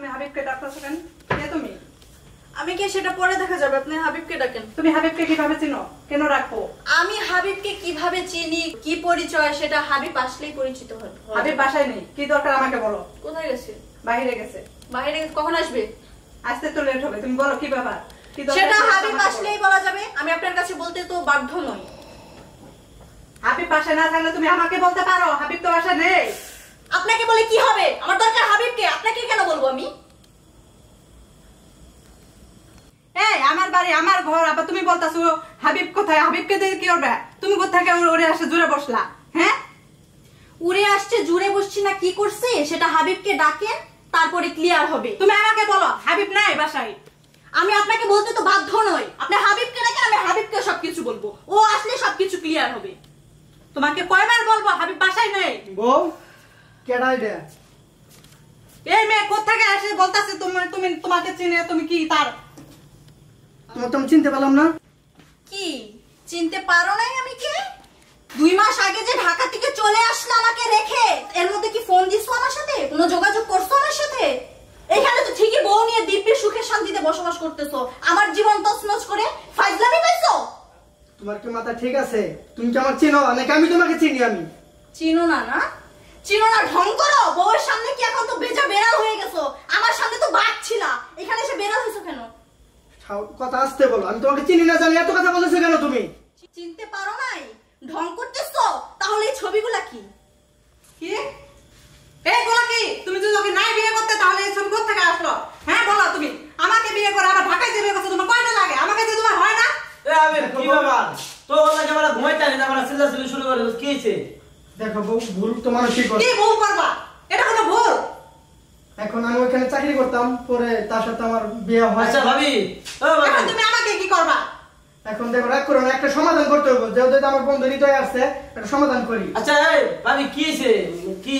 তুমি হাবিবকে ডাকতেছো কেন? কে তুমি? আমি কি সেটা পরে দেখা যাবে। আপনি হাবিবকে ডাকেন। তুমি হাবিবকে কিভাবে চিনো? কেন রাখবো? আমি হাবিবকে কিভাবে চিনি, কি পরিচয়, সেটা হাবিব আসলেই পরিচিত হবে। হাবিব বাসায় নেই। কি দরকার আমাকে বলো। কোথায় গেছে? বাইরে গেছে। বাইরে কখন আসবে? আসতে তো লেট হবে। তুমি বলো কি ব্যাপার? কি দরকার সেটা হাবিব আসলেই বলা যাবে। আমি আপনার কাছে বলতে তো বাধ্য নই। হাবিব বাসায় না থাকলে তুমি আমাকে বলতে পারো। হাবিব তো বাসায় নেই। আপনাকে বলে কি হবে? আমার দরকার হাবিবকে। আপনাকে কেন বলবো আমি? এই আমার বাড়ি আমার ঘর, আবার তুমি বলতাছো হাবিব কোথায়? হাবিবকে দিয়ে কি করবে? তুমি কোথায় উড়ে আসে জুড়ে বসলা? হ্যাঁ, উড়ে আসছে জুড়ে বসছি না কি করছে সেটা হাবিবকে ডাকেন, তারপরে ক্লিয়ার হবে। তুমি আমাকে বলো হাবিব নাই বাসায়। আমি আপনাকে বলতে তো বাধ্য নই। আপনি হাবিবকে ডাকেন, আমি হাবিবকে সবকিছু বলবো। ও আসলে সবকিছু ক্লিয়ার হবে। তোমাকে কয়বার বলবো হাবিব বাসায় নেই? বউ কেডা এটা? এই মেয়ে কোথায় আসে বলতাছে তুমি তোমাকে চিনে, তুমি কি তার? তুমি চিনতে পারলাম না। কি চিনতে পারো নাই আমি কে? 2 মাস আগে যে ঢাকা থেকে চলে আসলো আমাকে রেখে, এর মধ্যে কি ফোন দিছো আমার সাথে? কোনো যোগাযোগ করছো আমার সাথে? এখানে তো ঠিকই বউ নিয়ে দিব্যি সুখে শান্তিতে বসবাস করতেছো, আমার জীবন তছনছ করে ফাইজলামি পাইছো। তোমার কি মাথা ঠিক আছে? তুমি কি আমার চিনো নাকি আমি তোমাকে চিনি? আমি চিনো না? না চিনো না ঢং করো। বউয়ের সামনে কি এখন তো বেজা বেড়াল হয়ে গেছো? আমার সামনে তো বাঘ ছিলা, এখানে এসে বেড়াল হইছো কেন? কথা আসতে বলো। আমি তোমাকে চিনি না জানি এত কথা বলেছো কেন তুমি? চিনতে পারো নাই? ঢং করতেছো? তাহলে এই ছবিগুলা কি? কি এইগুলো কি? তুমি যদি ওকে নাই বিয়ে করতে তাহলে এই ছবি কোথা থেকে আসলো? হ্যাঁ বলো, তুমি আমাকে বিয়ে করে আবার ঢাকায় যে বিয়ে করছো, তোমার কয়টা লাগে? আমাকে যে তোমার হয় না? আমি কি বাবা তো লাগে বলা ঘুমাইতে না বলা চিল্লাচিল্লি শুরু করে কি হইছে? দেখো বউ, ভুল তো মানুষই করে। কি ভুল করবা? এটা কোনো ভুল? এখন আমি ওখানে চাকরি করতাম, পরে তার সাথে আমার বিয়ে হয়। আচ্ছা ভাবি, ও ভাবি এখন তুমি আমাকে কি করবা? এখন দেখো রাগ করো না, একটা সমাধান করতে হবে। যেহেতু আমার বন্ধু হৃদয় আসছে, একটা সমাধান করি। আচ্ছা এই ভাবি কি হইছে? কি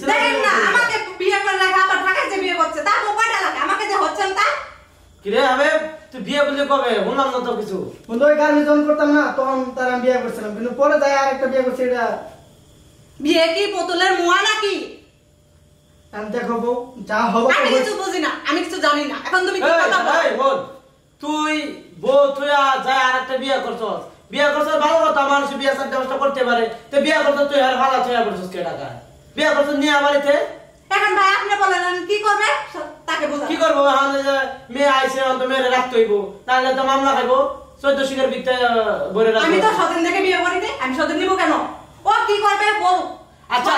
দেখেন না আমাকে বিয়ে করে রাখা আবার ঢাকায় যে বিয়ে করছে, তার কয়টা লাগে? আমাকে যে হচ্ছে না কি রে হবে? তুই বিয়ে বললি কবে? বললাম না তো কিছু। বন্ধু ওই গান যখন করতাম না, তখন তার আমি বিয়ে করছিলাম, কিন্তু পরে যাই আর একটা বিয়ে করছি। এটা বিয়ে কি বোতলের মুয়া নাকি? আমি দেখো বউ, যা হবে আমি কিছু বুঝি না, আমি কিছু জানি না। এখন তুমি কি কথা বলো? এই বল, তুই বউ তুই যা আর একটা বিয়ে করছস। বিয়ে করছস ভালো কথা, মানুষ বিয়ে সাথে ব্যবস্থা করতে পারে। তো বিয়ে করছস তুই আর ভালো তুই করছস কে টাকা? বিয়ে করছস নিয়ে আমারিতে। এখন ভাই আপনি বলেন আমি কি করবে? তাকে বলো কি করবো? এখন মেয়ে আইছে, অন্ত মেয়েরে রাখতে হইব, তাহলে তো মামলা খাইবো। 14 শিখের বিকতে বলে রাখবো। আমি তো সদিন থেকে বিয়ে করিনি, আমি সদিন নিব কেন? ও কি করবে বল? আচ্ছা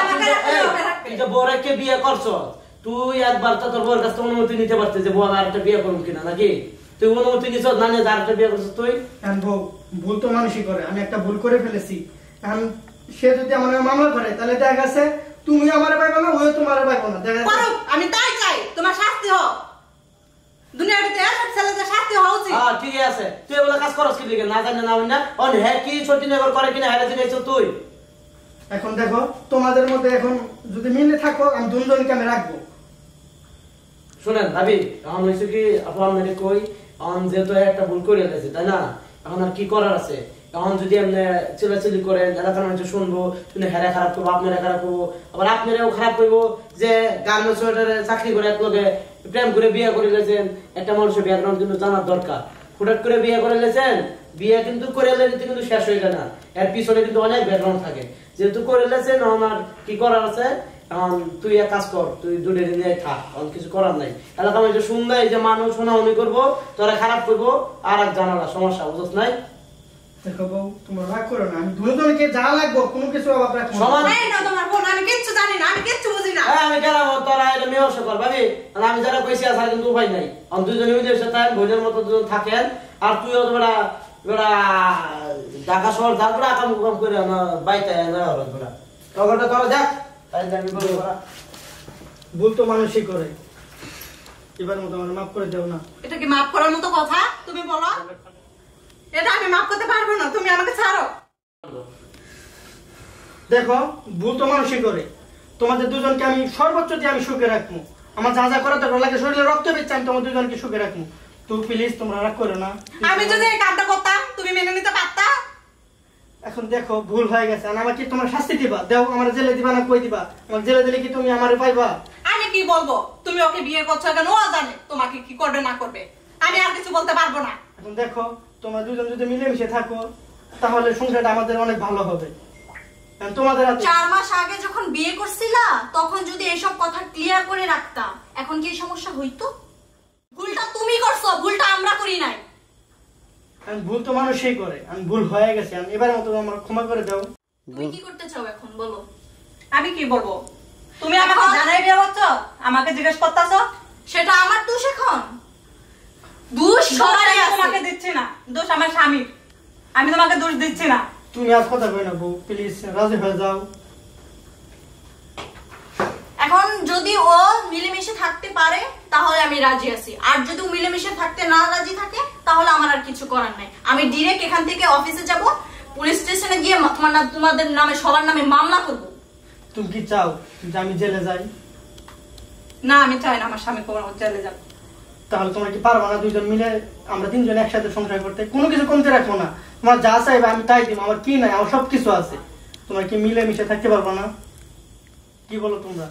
তুই তো বউকে বিয়ে করছস, তুই একবার তো তোর বউর কাছ থেকে অনুমতি নিতে পারতিস যে বউ আমি আরেকটা বিয়ে করুন কিনা, নাকি? তুই অনুমতি নিছস না নিয়ে আরেকটা বিয়ে করছস তুই? এখন বউ, ভুল তো মানুষই করে। আমি একটা ভুল করে ফেলেছি। এখন সে যদি আমার নামে মামলা করে, তাহলে দেখা গেছে তুমি আমারে পাইবে না, ওও তোমারে পাইবে না। দেখা করো, গেছে আমি তাই চাই। তোমার শাস্তি হোক। দুনিয়ার ভিতরে সব ছেলেদের শাস্তি হওয়া উচিত। হ্যাঁ ঠিক আছে, তুই এগুলো কাজ করস কি দিকে না জানি না হই না? অন হ্যাঁ কি সত্যিনগর করে কিনা হ্যাঁ জিগাইছ তুই? এখন দেখো তোমাদের মধ্যে এখন যদি মিলে থাকো, আমি দুজনকে আমি রাখবো। শুনেন ভাবি, এখন হয়েছে কি আপনার কই, এখন যেহেতু একটা ভুল করে গেছে তাই না, এখন আর কি করার আছে? এখন যদি আপনি চিল্লাচিল্লি করেন, এলাকার মানুষ শুনবো, শুনে হেরা খারাপ করবো, আপনারা খারাপ করবো, আবার আপনারাও খারাপ করবো যে গার্মেন্টস চাকরি করে এক লোকে প্রেম করে বিয়ে করে গেছেন। একটা মানুষের ব্যাকগ্রাউন্ড কিন্তু জানার দরকার। হুটাট করে বিয়ে করে গেছেন, বিয়ে কিন্তু করে নিতে কিন্তু শেষ হয়ে যায় না, এর পিছনে কিন্তু অনেক ব্যাকগ্রাউন্ড থাকে। যেহেতু করে গেছেন, আমার কি করার আছে? এখন তুই এক কাজ কর, তুই দূরে নিয়ে থাক, অনেক কিছু করার নাই। এলাকা মানুষ শুনবে যে মানুষ শোনাউনি করবো, তোরা খারাপ করবো, আর এক জানালা সমস্যা বুঝছ নাই? দেখো বউ, তোমরা রাগ করো না, আমি দুজনকে যা লাগবো কোনো কিছু অভাব রাখবো না। সমান এই না তোমার বোন, আমি কিচ্ছু জানি না, আমি কিচ্ছু বুঝি না। হ্যাঁ আমি গেলাম, তোরা এটা মীমাংসা কর ভাবি। আর আমি যারা কইছি আর কিন্তু উপায় নাই। আমি দুজনে মিলে সাথে ভোজের মতো দুজন থাকেন, আর তুইও তো বেড়া বেড়া ঢাকা শহর যাবো আকাম কুকাম করে আমার বাইতে না হলো বেড়া তগরটা তোরা দেখ, তাই আমি বলবো ওরা ভুল তো মানুষই করে। এবার মতো আমার মাফ করে দেও না। এটা কি মাফ করার মতো কথা? তুমি বলো। এটা আমি মাফ করতে পারবো না, তুমি আমাকে ছাড়ো। দেখো ভুল তো মানুষই করে। তোমাদের দুজনকে আমি সর্বোচ্চ দিয়ে আমি সুখে রাখবো। আমার যা যা করা দরকার লাগে, শরীরে রক্ত বেচছে, আমি তোমার দুজনকে সুখে রাখবো। তো প্লিজ তোমরা রাগ করো না। আমি যদি এই কাজটা করতাম তুমি মেনে নিতে পারতা? এখন দেখো ভুল হয়ে গেছে, আর আমাকে তোমরা শাস্তি দিবা। দেও, আমার জেলে দিবা না কই দিবা? আমার জেলে দিলে কি তুমি আমারে পাইবা? আমি কি বলবো? তুমি তুমি ওকে বিয়ে করছো কেন, ও জানে তোমাকে কি করবে না করবে। আমি আর কিছু বলতে পারবো না। এখন দেখো তোমরা দুজন যদি মিলেমিশে থাকো তাহলে সংসারটা আমাদের অনেক ভালো হবে। এখন তোমাদের হাতে 4 মাস আগে যখন বিয়ে করছিলা তখন যদি এসব কথা ক্লিয়ার করে রাখতাম এখন কি এই সমস্যা হইতো? ভুলটা তুমি করছো, ভুলটা আমরা করি নাই। এখন ভুল তো মানুষই করে, আমি ভুল হয়ে গেছে, আমি এবারের মতো আমার ক্ষমা করে দাও। তুমি কি করতে চাও এখন বলো? আমি কি বলবো? তুমি আমাকে জানাই বিয়ে করছো, আমাকে জিজ্ঞেস করতেছো? সেটা আমার দোষ এখন? দোষ সবারই আছে। তোমাকে দিচ্ছি না দোষ, আমার স্বামীর। আমি তোমাকে দোষ দিচ্ছি না। তুমি আজ কথা কই না বউ, প্লিজ রাজি হয়ে যাও। এখন যদি ও মিলেমিশে থাকতে পারে তাহলে আমি রাজি আছি, আর যদি ও মিলেমিশে থাকতে না রাজি থাকে তাহলে আমার আর কিছু করার নাই। আমি ডিরেক্ট এখান থেকে অফিসে যাব, পুলিশ স্টেশনে গিয়ে তোমাদের নামে সবার নামে মামলা করব। তুমি কি চাও যে আমি জেলে যাই? না, আমি চাই না আমার স্বামী কোনো জেলে যাবে। তাহলে তোমরা কি পারবা না দুইজন মিলে আমরা তিনজন একসাথে সংসার করতে? কোনো কিছু কমতে রাখবো না, তোমার যা চাইবে আমি তাই দিব, আমার কি নাই, আমার সবকিছু আছে। তোমরা কি মিলে মিশে থাকতে পারবা না? কি বলো তোমরা?